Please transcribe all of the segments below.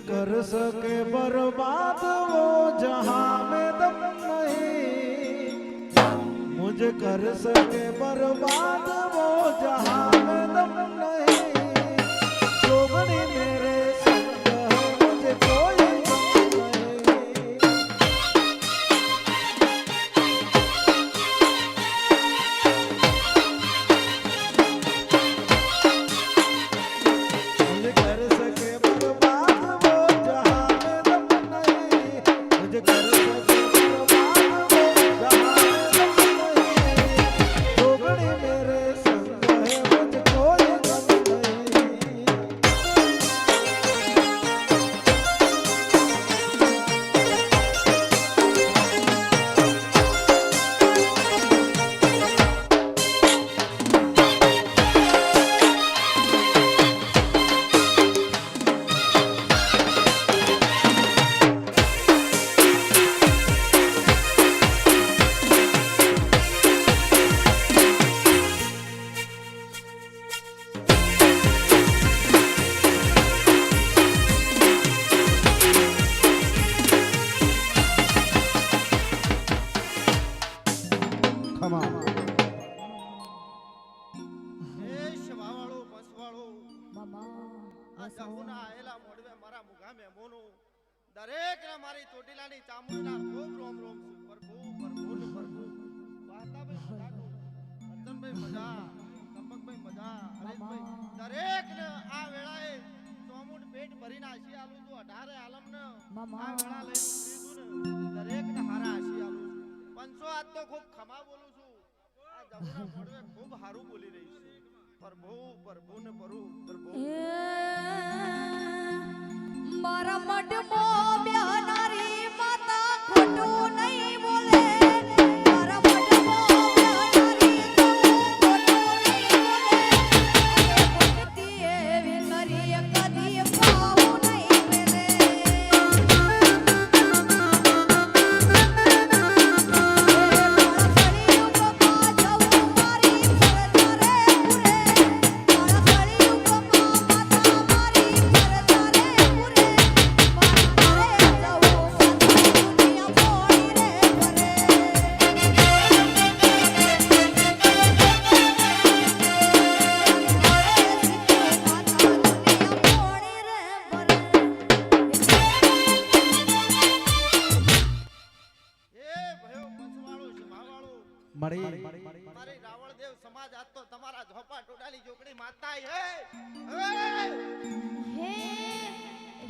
कर सके बर्बाद वो जहां में दम नहीं, मुझे कर सके बर्बाद वो जहां में दम नहीं। जोगणी मेरे संग है मुझे कोई गम नहीं। मुझे कर सके बर्बाद वो जहां में दम नहीं, मुझे कर सके बर्बाद वो जहां में दम नहीं। जोगणी मेरे संग है मुझे कोई गम नहीं। Come on. દરેક ને મારી ચોટીલાની ચામુંડના ખૂબ રોમ રોમ છું. પ્રભુ પ્રભુ ને પ્રભુ વાતાભાઈ મજાનું, રતનભાઈ મજા, ચંપકભાઈ મજા, હરેશભાઈ દરેક ને આ વેળાએ ચોમુંડ પેટ ભરીને આશી આલું છું. 18 આલમ ને આ વેળા લઈને ઉતરીશું ને દરેક ને હારા આશી આલું છું. પંચો આજ તો ખૂબ ખમા બોલું છું. આ જમુના મોડવે ખૂબ હારું બોલી રહી છે. પ્રભુ પ્રભુ ને પ્રભુ મારા મઢમો બ્યાનારી માતા ખોટું નહીં બોલે. મારા મઢમો બ્યાનારી ખોટું નહીં બોલે. ભક્તિ એવી કરી કદી પાવું નહીં મેલે. મારી રાવળદેવ સમાજ આજ તો તમારા ઝોપા ટોડાલી જોકડી માતા હે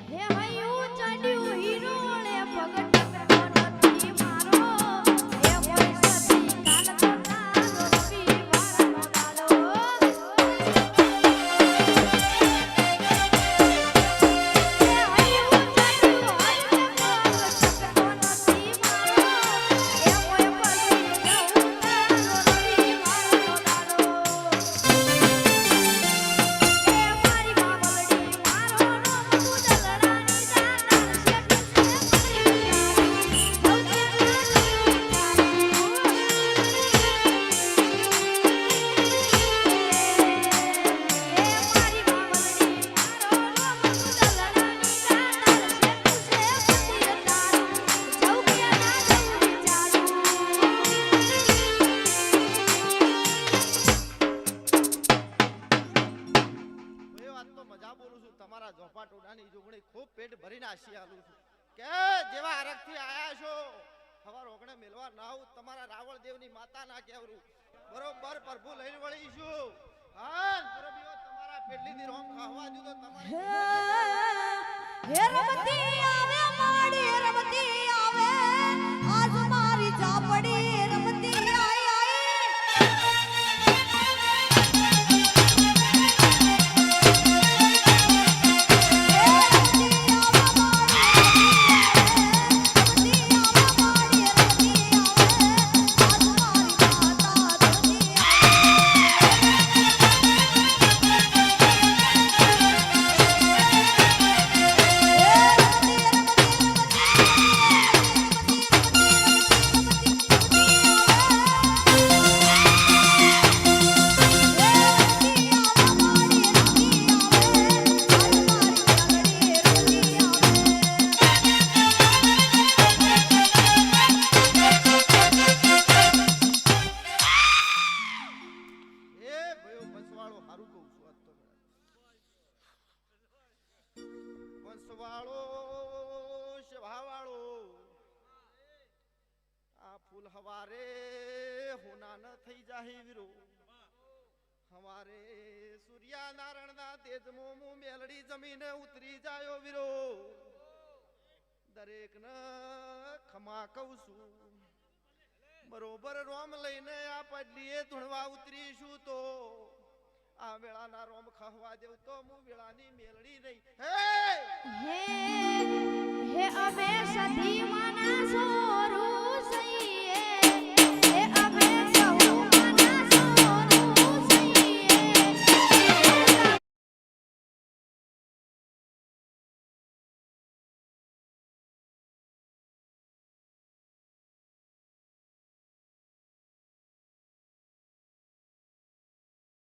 હે હયું ચડ્યું હીરોળે પગટ નથી મારો. હે પૈસાથી કાલ તો તારો રવિ વારનો દાડો. હે હયું ચડ્યું હરીને પગટ નથી મારો. હે મોય પગટ ખૂબ પેટ ભરીને આશી આલું છું કે જેવા હરખથી આયા છો હવાર ઓગણે મેલવા ના આવું તમારા રાવળદેવની માતા ના કેવરું બરોબર પ્રભુ લઈને વળીશું. હા પ્રભુ તમારા પેટલીથી રોમ ખાવા દઉં તો તમારી હે રમતી આવે માડી રમતી આવે આજ મારી ચાપડી રમતી આઈ ફૂલ હવારે હોના ન થઈ જાહી વીરો હવારે સૂર્યા નારાયણના તેજમો હું મેલડી જમીને ઉતરી જાયો વીરો દરેક ન ખમા કહું છું બરોબર રોમ લઈને આ પડલીએ ધૂણવા ઉતરીશું તો આ વેળાના રોમ ખહવા દેવ તો હું વેળાની મેલડી નહીં હે હે અમે સતી માના સોરું